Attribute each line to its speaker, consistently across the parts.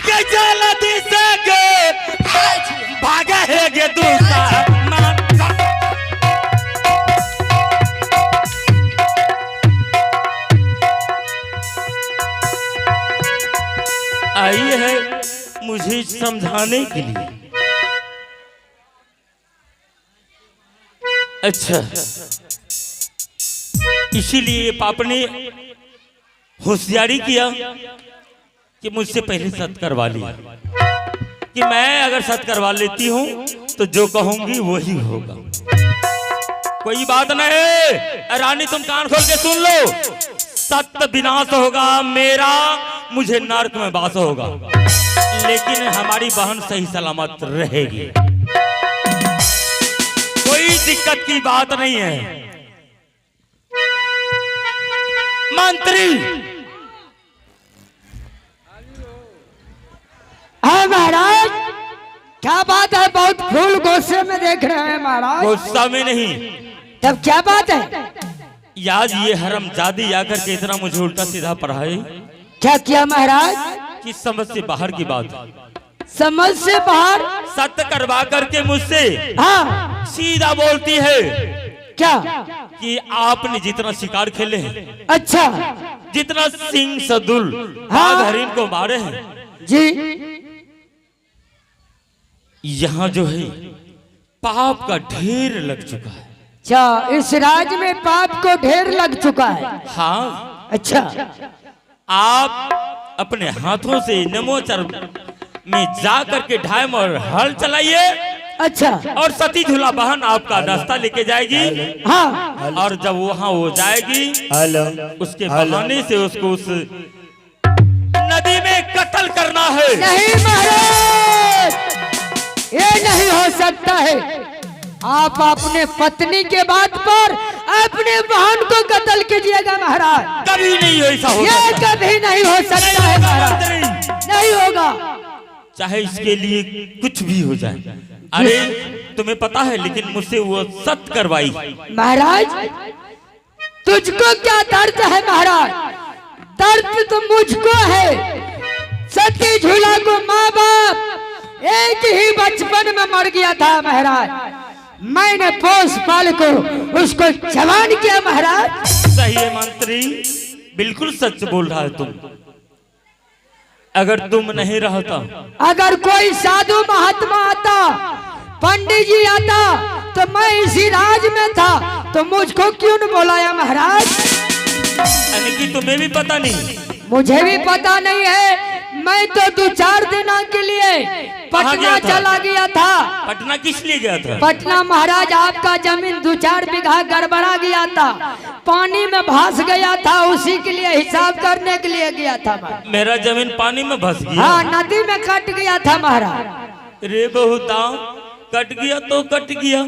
Speaker 1: आगे जल्दी से गे भागे है गे दूसरा आई है मुझे समझाने के लिए। अच्छा, इसीलिए पाप ने होशियारी किया कि मुझसे पहले सत करवा लिया कि मैं अगर सत करवा लेती हूं तो जो कहूंगी वही होगा। कोई बात नहीं रानी, तुम कान खोल के सुन लो। सत्य विनाश होगा मेरा, मुझे नरक में वास होगा, लेकिन हमारी बहन सही सलामत रहेगी। कोई दिक्कत की बात नहीं है। मंत्री
Speaker 2: हाँ महाराज, क्या बात है? बहुत फूल गुस्से में देख रहे हैं महाराज।
Speaker 1: गुस्सा में नहीं,
Speaker 2: तब क्या बात है?
Speaker 1: आज ये हरामजादी आकर के इतना मुझे उल्टा सीधा पढ़ाए।
Speaker 2: क्या किया महाराज?
Speaker 1: किस समझ से बाहर की बात,
Speaker 2: समझ से बाहर
Speaker 1: सत्य करवा करके मुझसे
Speaker 2: हाँ
Speaker 1: सीधा बोलती है
Speaker 2: क्या
Speaker 1: कि आपने जितना शिकार खेले हैं,
Speaker 2: अच्छा
Speaker 1: जितना सिंह सदुल
Speaker 2: हाँ।
Speaker 1: बाघ हरिन को मारे हैं,
Speaker 2: जी
Speaker 1: यहाँ जो है पाप का ढेर लग चुका है।
Speaker 2: अच्छा, इस राज्य में पाप को ढेर लग चुका है।
Speaker 1: हाँ,
Speaker 2: अच्छा,
Speaker 1: आप अपने हाथों से नमोचर में जा करके ढाई और हल चलाइए।
Speaker 2: अच्छा
Speaker 1: और सती झूला बहन आपका रास्ता लेके जाएगी।
Speaker 2: हाँ,
Speaker 1: और जब वहाँ वो जाएगी उसके बहाने से उसको उस नदी में कत्ल करना है।
Speaker 2: नहीं महाराज, ये नहीं हो सकता है। आप अपने पत्नी के बात पर अपने बहन को कत्ल कीजिएगा महाराज।
Speaker 1: कभी नहीं ऐसा हो
Speaker 2: ये
Speaker 1: सकता।
Speaker 2: कभी नहीं हो सकता है महाराज, नहीं होगा।
Speaker 1: चाहे इसके लिए कुछ भी हो जाए। अरे तुम्हें पता है, लेकिन मुझसे वो सत्य करवाई।
Speaker 2: महाराज तुझको क्या दर्द है महाराज? दर्द तो मुझको है। सती झूला को माँ बाप एक ही बचपन में मर गया था महाराज। मैंने पोस पाल को उसको जवान किया महाराज।
Speaker 1: सही है मंत्री, बिल्कुल सच बोल रहा है तुम। अगर तुम नहीं रहता,
Speaker 2: अगर कोई साधु महात्मा आता, पंडित जी आता, तो मैं इसी राज में था, तो मुझको क्यों न बुलाया महाराज?
Speaker 1: यानी कि तुम्हें भी पता नहीं?
Speaker 2: मुझे भी पता नहीं है। मैं तो 2-4 दिनों के लिए पटना चला गया था।
Speaker 1: पटना किस लिए गया था?
Speaker 2: पटना महाराज आपका जमीन 2-4 बीघा गड़बड़ा गया था, पानी में भास गया था, उसी के लिए हिसाब करने के लिए गया था।
Speaker 1: मेरा जमीन पानी में भस गया?
Speaker 2: हाँ, नदी में कट गया था महाराज।
Speaker 1: रे बहुता, कट गया तो कट गया,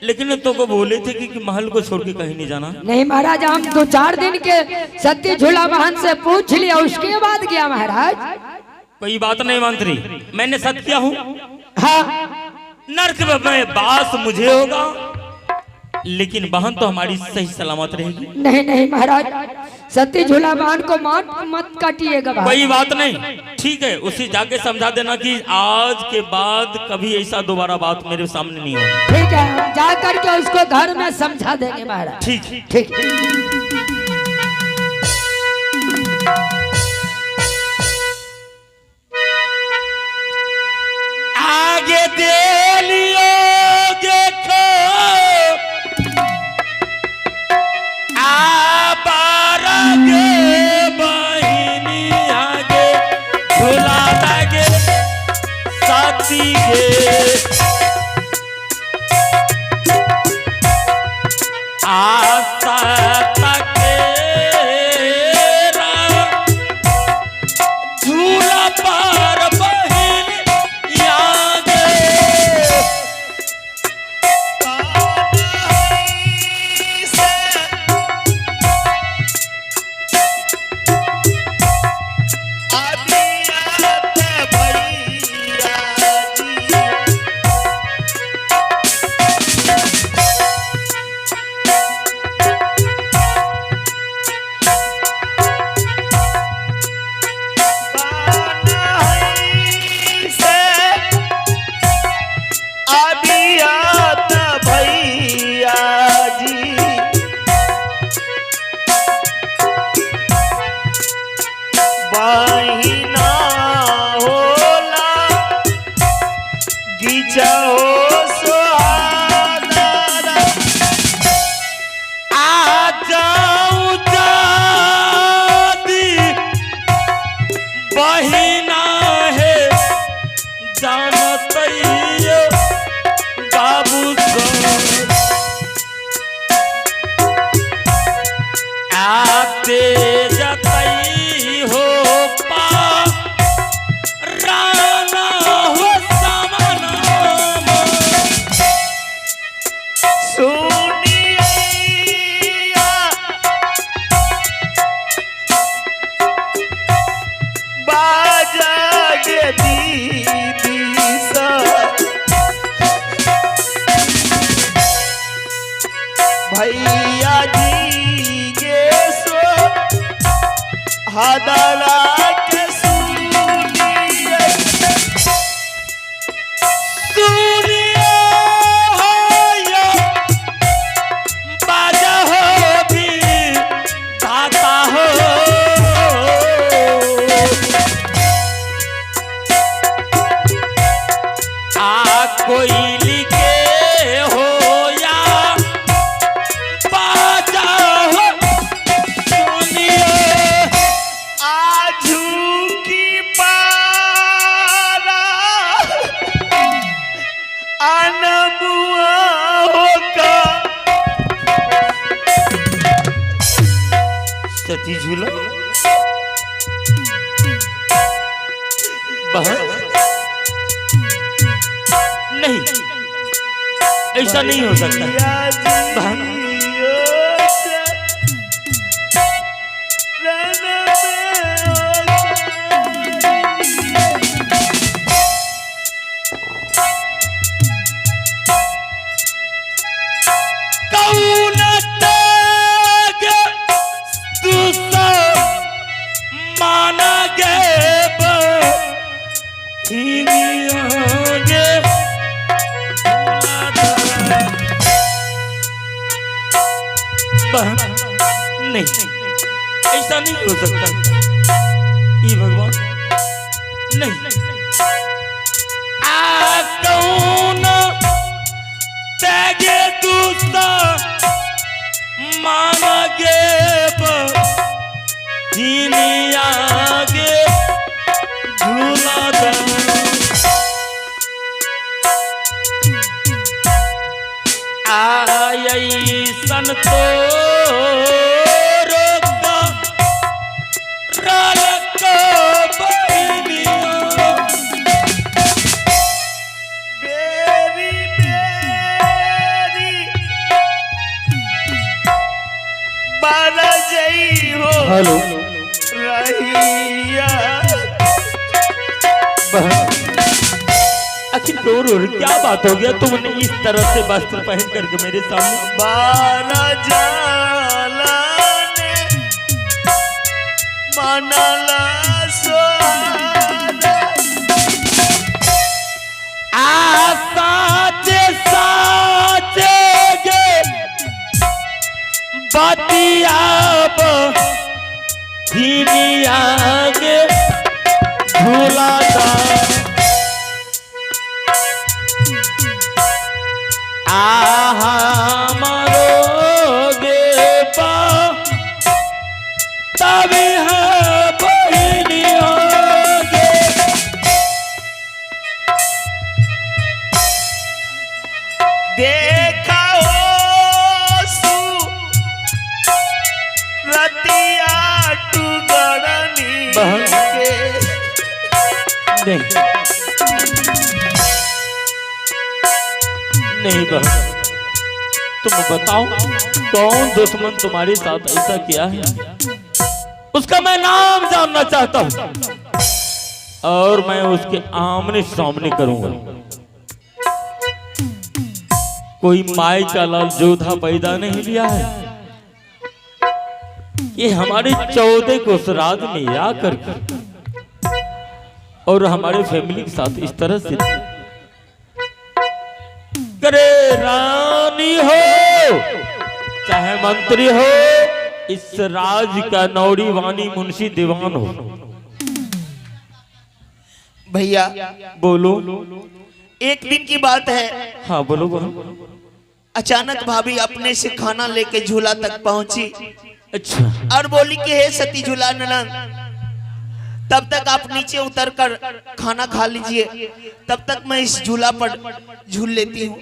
Speaker 1: लेकिन तो को बोले थे कि महल को छोड़ के कहीं नहीं जाना।
Speaker 2: नहीं महाराज, हम 2-4 दिन के सती झूला बहन से पूछ लिया, उसके बाद गया महाराज।
Speaker 1: कोई बात नहीं मंत्री, मैंने सत्य किया हूँ।
Speaker 2: हाँ,
Speaker 1: नर्क में बास मुझे होगा, लेकिन बहन तो हमारी सही सलामत रहेगी।
Speaker 2: नहीं नहीं महाराज, सती झूला बहन को मत काटिएगा।
Speaker 1: कोई बात नहीं, ठीक है, उसे जाके समझा देना कि आज के बाद कभी ऐसा दोबारा बात मेरे सामने नहीं होगी।
Speaker 2: ठीक है, जा करके उसको घर में समझा देंगे महाराज।
Speaker 1: ठीक
Speaker 2: ठीक।
Speaker 1: आगे दे लियो देखो आगे बहिनी आगे झूला लगे साथी गे आशा तकेरा झूला पर बहिना है जानत बाबू आते जतई हो पा राना हो सामना
Speaker 3: सुनिया बाजा के दीदी सा भैया जी के सो हदरा के सुनिए
Speaker 1: सुनिए हो या बाजा हो भी गाता हो आ कोई लिखे हो या बाजा हो सुनिए
Speaker 3: आजू की पारा अनबुआ होगा
Speaker 1: सती झूला बहन नहीं ऐसा नहीं हो सकता बहन कौन त्याग तू सब माना गे बहिनियोगे बहन नहीं ऐसा नहीं हो सकता ये भगवान नहीं आ कौन त्यागे दूसरा माना गे आगे झूला दे आई सन तो रोका रलक बहिनिया
Speaker 3: बेरी बेरी बारा जई हो
Speaker 1: हेलो
Speaker 3: रहिया
Speaker 1: आखिर रो रो क्या बात हो गया तुमने इस तरह से वस्त्र पहन करके मेरे सामने
Speaker 3: बारा जाला ने मनला सोना
Speaker 1: साचे साचे गे बतियाब हिनिया गे झूला दा आहा मरोगे बा तभी है बहिनियों गे
Speaker 3: देखा हो सु रतिया टुगड़नी
Speaker 1: बहन।
Speaker 3: के
Speaker 1: नहीं बहन तुम बताओ कौन दुश्मन तुम्हारे साथ ऐसा किया है उसका मैं नाम जानना चाहता हूँ और मैं उसके आमने सामने करूंगा कोई माई का लाल जोधा पैदा नहीं लिया है ये हमारे 14 को श्राद्ध में आकर और हमारे फैमिली के साथ इस तरह से करे रानी हो चाहे मंत्री हो इस राज का नौड़ी वानी मुंशी दीवान हो
Speaker 3: भैया
Speaker 1: बोलो
Speaker 3: एक दिन की बात है
Speaker 1: हाँ बोलो बोलो
Speaker 3: अचानक भाभी अपने से खाना लेके झूला तक पहुंची
Speaker 1: अच्छा
Speaker 3: और बोली कि हे सती झूला ननन तब तक आप नीचे उतर कर खाना खा लीजिए, तब तक मैं इस झूला पर झूल लेती हूँ।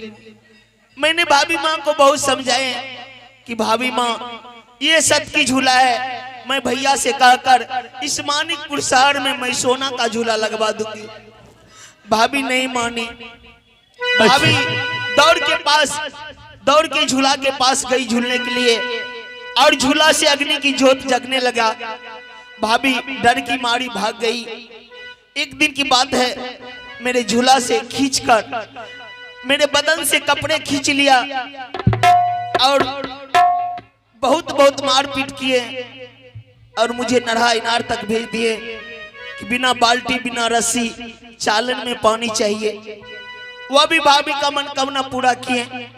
Speaker 3: मैंने भाभी माँ को बहुत समझाए कि भाभी माँ ये सत की झूला है, मैं भैया से कहकर इस मानिकपुर शहर में मैं सोना का झूला लगवा दूंगी। भाभी नहीं मानी। भाभी दौड़ के झूला के पास गई झूलने के लिए, और झूला से अग्नि की ज्योत जगने लगा। भाभी डर की मारी भाग गई। एक दिन की बात है, मेरे झूला से खींचकर मेरे बदन से कपड़े खींच लिया और बहुत मारपीट किए और मुझे नरहा इनार तक भेज दिए कि बिना बाल्टी बिना रस्सी चालन में पानी चाहिए। वह भी भाभी का मनकामना पूरा किए।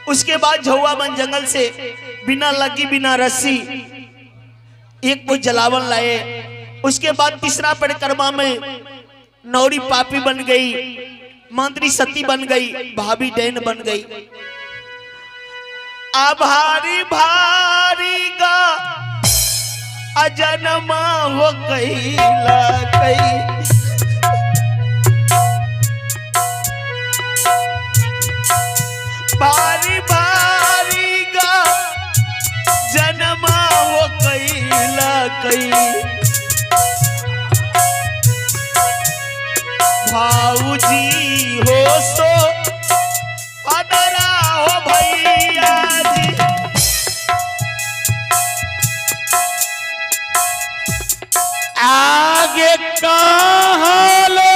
Speaker 3: उसके बाद झौआ बन जंगल से बिना लगी बिना रस्सी एक को जलावन लाए। उसके बाद तीसरा परिक्रमा में नौरी पापी बन गई, मंत्री सती बन गई, भाभी डैन बन गई। भारी भारी गा अजनमा हो कैला कई। भारी भारी गा जनमा हो कैला कई। भाऊजी हो सो अदरा हो भैया जी।
Speaker 1: आगे कहाँ लो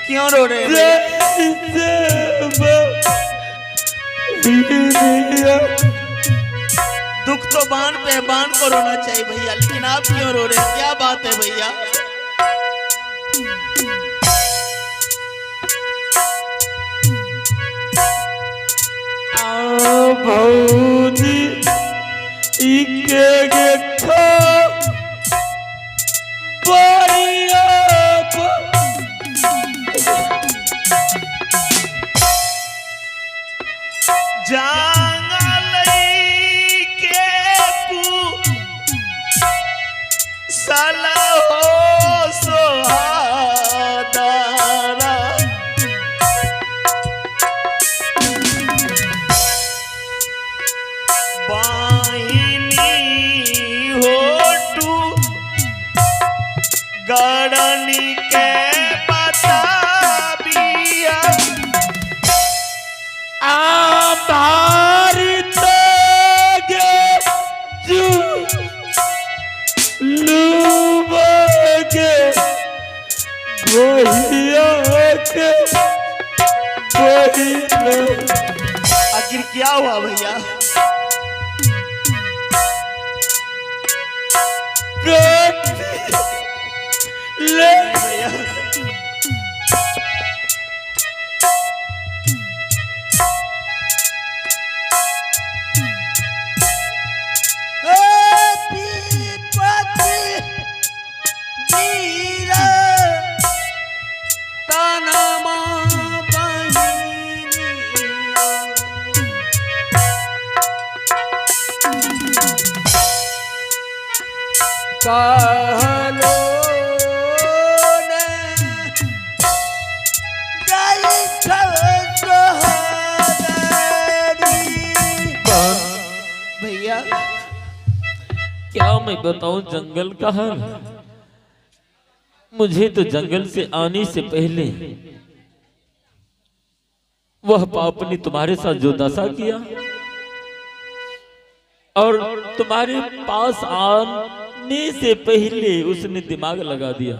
Speaker 3: क्यों रो रहे हैं? दुख तो बाण पे, बाण को रोना चाहिए भैया, लेकिन आप क्यों रो रहे हैं? क्या बात है भैया?
Speaker 1: भौजी
Speaker 3: गड़नी के बता बिया
Speaker 1: भारत लूबगे
Speaker 3: आखिर क्या हुआ भैया?
Speaker 1: ले
Speaker 3: भैया भैया
Speaker 1: क्या मैं बताऊं जंगल का हाल। मुझे तो जंगल से आने से पहले वह पाप ने तुम्हारे साथ जो दशा किया और तुम्हारे पास आने से पहले उसने दिमाग लगा दिया,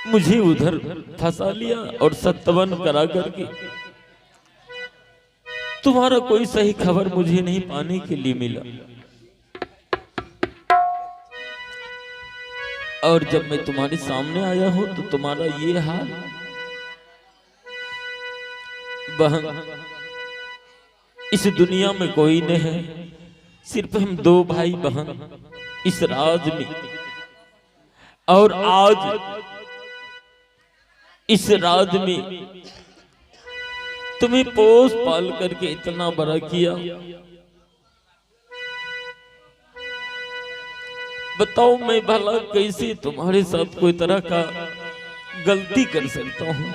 Speaker 1: मुझे उधर फंसा लिया और सत्वन करा करके तुम्हारा कोई सही खबर मुझे नहीं पाने के लिए मिला। और जब मैं तुम्हारे सामने आया हूं तो तुम्हारा ये हाल। बहन, इस दुनिया में कोई नहीं है, सिर्फ हम दो भाई बहन इस राज में। और आज इस राज में तुम्हें पोस पाल करके इतना बड़ा किया। बताओ मैं भला कैसे तुम्हारे साथ कोई तरह का गलती कर सकता हूं।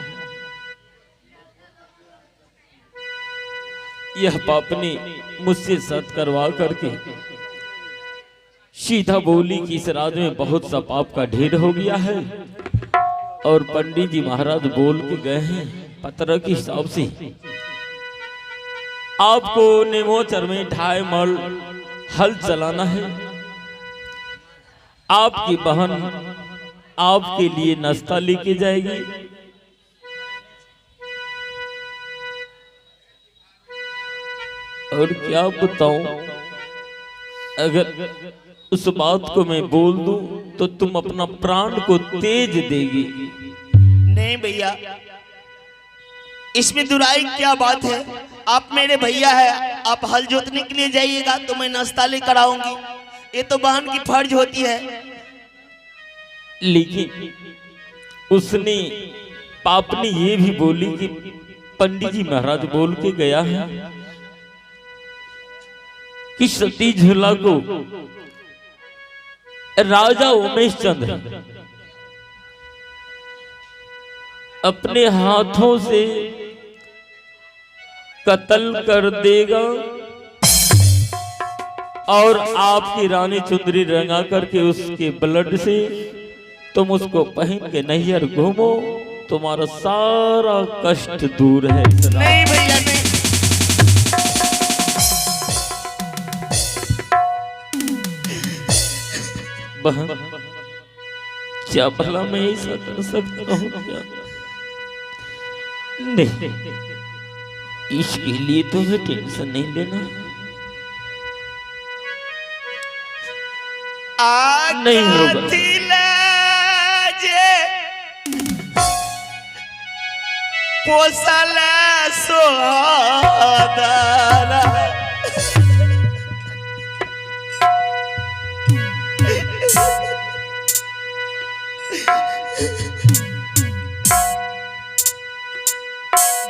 Speaker 1: यह पापनी मुझसे सत करवा करके सीधा बोली कि इस राज में बहुत सा पाप का ढेर हो गया है। और पंडित जी महाराज बोल के गए हैं पत्र के हिसाब से आपको नेमोचर में 2.5 मल हल चलाना है। आपकी बहन आपके लिए नाश्ता लेके जाएगी। और क्या बताऊं, अगर उस बात को मैं बोल दूं तो तुम अपना प्राण को तेज देगी।
Speaker 3: नहीं भैया, इसमें दुराई क्या बात है। आप मेरे भैया है, आप हल जोतने के लिए जाइएगा तो मैं नाश्ता लेकर आऊंगी। ये तो बहन की फर्ज होती है।
Speaker 1: लेकिन उसने पापनी ये भी बोली कि पंडित जी महाराज बोल के गया है कि सती झूला को राजा उमेश चंद्र अपने हाथों से कत्ल कर देगा और आपकी रानी चुंदरी रंगा करके उसके ब्लड से तुम उसको पहन के नैहर घूमो, तुम्हारा सारा कष्ट दूर है।
Speaker 3: नहीं भैया नहीं।
Speaker 1: बहन, क्या भला मैं ऐसा कर सकता हूँ क्या? नहीं, इसके लिए तुम्हें टेंशन नहीं लेना। नहीं होगा।
Speaker 3: पोसल सोदारा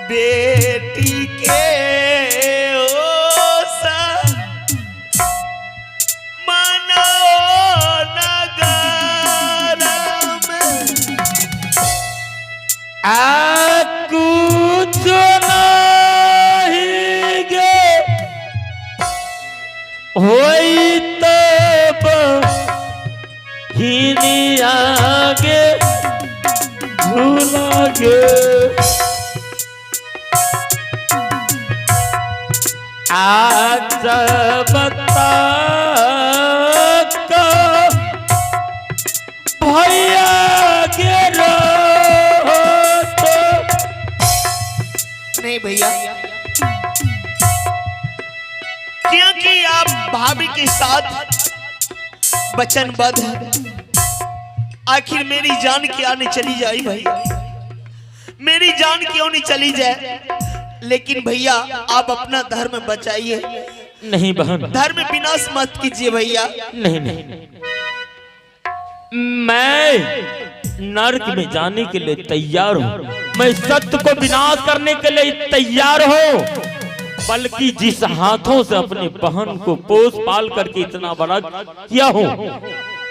Speaker 3: बेटी के
Speaker 1: आगे झूला गे आज बता भैया गिरो तो।
Speaker 3: नहीं भैया, क्योंकि आप भाभी के साथ वचनबद्ध है। आखिर मेरी जान क्यों नहीं चली जाए भैया, मेरी जान क्यों नहीं चली जाए। लेकिन भैया आप अपना धर्म बचाइए।
Speaker 1: नहीं बहन,
Speaker 3: धर्म विनाश मत कीजिए भैया।
Speaker 1: नहीं नहीं, मैं नरक में जाने के लिए तैयार हूँ। मैं सत्य को विनाश करने के लिए तैयार हूँ। बल्कि जिस हाथों से अपने बहन को पोस पाल करके इतना बड़ा किया हूँ,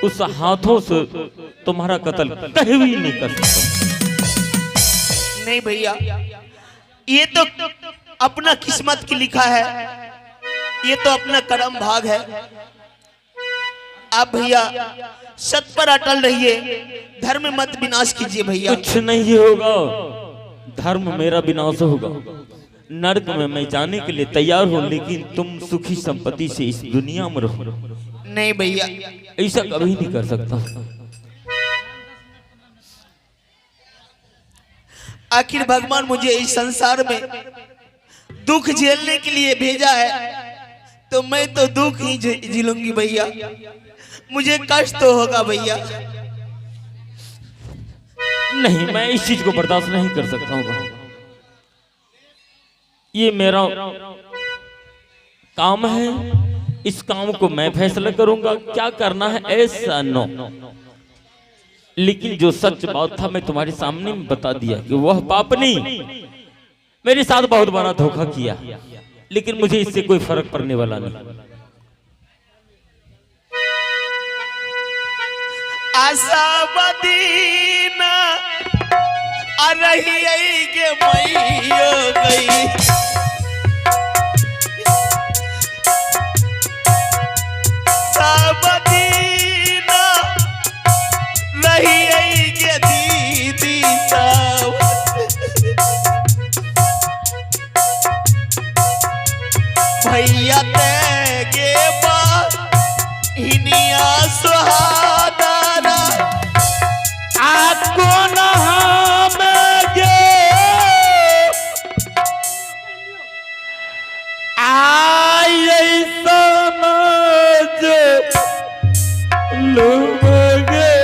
Speaker 1: उस हाथों से तुम्हारा कत्ल कहीं भी नहीं कर सकता।
Speaker 3: नहीं भैया, ये तो अपना किस्मत की लिखा है, ये तो अपना कर्म भाग है। आप भैया सत पर अटल रहिए, धर्म मत विनाश कीजिए भैया।
Speaker 1: कुछ नहीं होगा, धर्म मेरा विनाश होगा। नरक में मैं जाने के लिए तैयार हूँ, लेकिन तुम सुखी संपत्ति से इस दुनिया में रहो।
Speaker 3: नहीं भैया,
Speaker 1: ऐसा कभी नहीं कर सकता।
Speaker 3: आखिर भगवान मुझे इस संसार में दुख झेलने के लिए भेजा है, तो मैं तो दुख ही झेलूंगी भैया। मुझे कष्ट तो होगा भैया।
Speaker 1: नहीं, मैं इस चीज को बर्दाश्त नहीं कर सकता हूँ। ये मेरा काम है, इस काम को मैं फैसला करूंगा क्या करना है, ऐसा नो। लेकिन जो सच बात था मैं तुम्हारे सामने बता दिया कि वह पापनी मेरे साथ बहुत बड़ा धोखा किया, लेकिन मुझे इससे कोई फर्क पड़ने वाला नहीं।
Speaker 3: आशा मदीना आ रही के मैयो गई, मदीना रही के दीदी सब भैया तेगे बात हिनिया सुहादारा
Speaker 1: आपको नहामेगे आए समझ लूँगे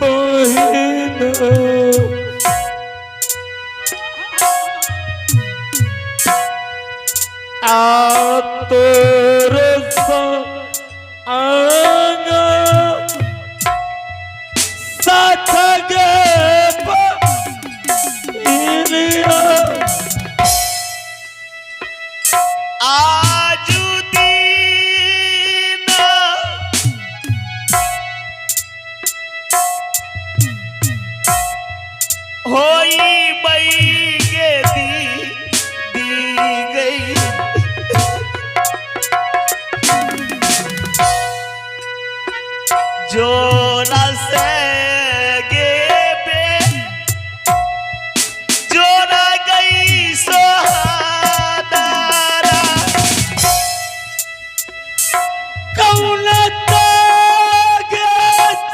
Speaker 1: बहिना। आ तोरे आंगा साथ गे बहिनिया।
Speaker 3: आजू दीना होई बई के दी गई, जो न से गे बे जो न गई सोहादारा
Speaker 1: कौन तागे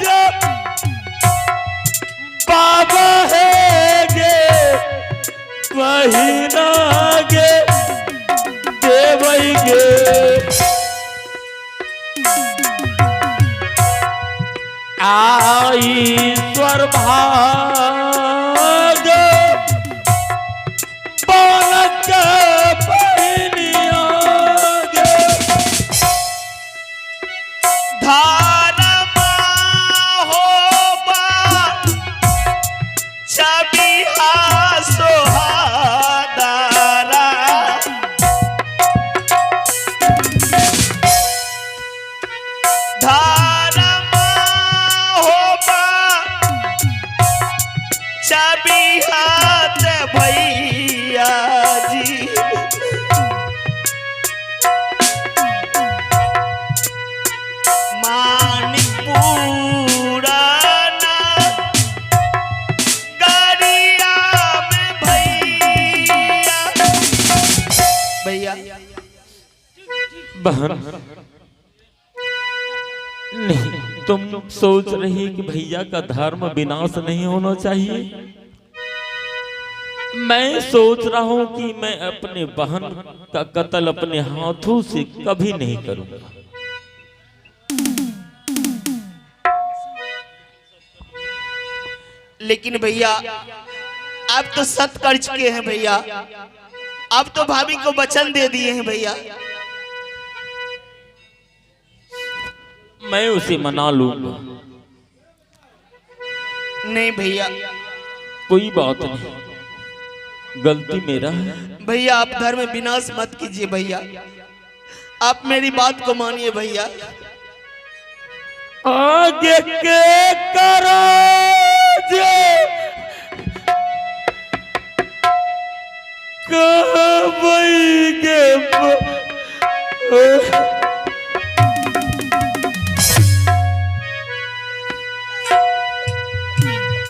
Speaker 1: जब बाबा है गे बहिना गे देवई गे। ईश्वर भाग बालक बहिनिया गे।
Speaker 3: धारमा होबा छबिहा सोहादारा धारमा होबा छबिहा ते भैया जी मानिकपुराना गाड़िया में भैया
Speaker 1: बहन नहीं, तुम सोच रही कि भैया का धर्म विनाश नहीं होना चाहिए। मैं सोच रहा हूं कि मैं अपने बहन का कत्ल अपने हाथों से कभी नहीं करूंगा।
Speaker 3: लेकिन भैया आप तो सत कर चुके हैं भैया, आप तो भाभी को वचन दे दिए हैं भैया।
Speaker 1: मैं उसे मना लूंगा।
Speaker 3: नहीं भैया,
Speaker 1: कोई बात नहीं, गलती मेरा है।
Speaker 3: भैया आप धर्म विनाश मत कीजिए भैया, आप मेरी बात को मानिए भैया।
Speaker 1: आगे के करो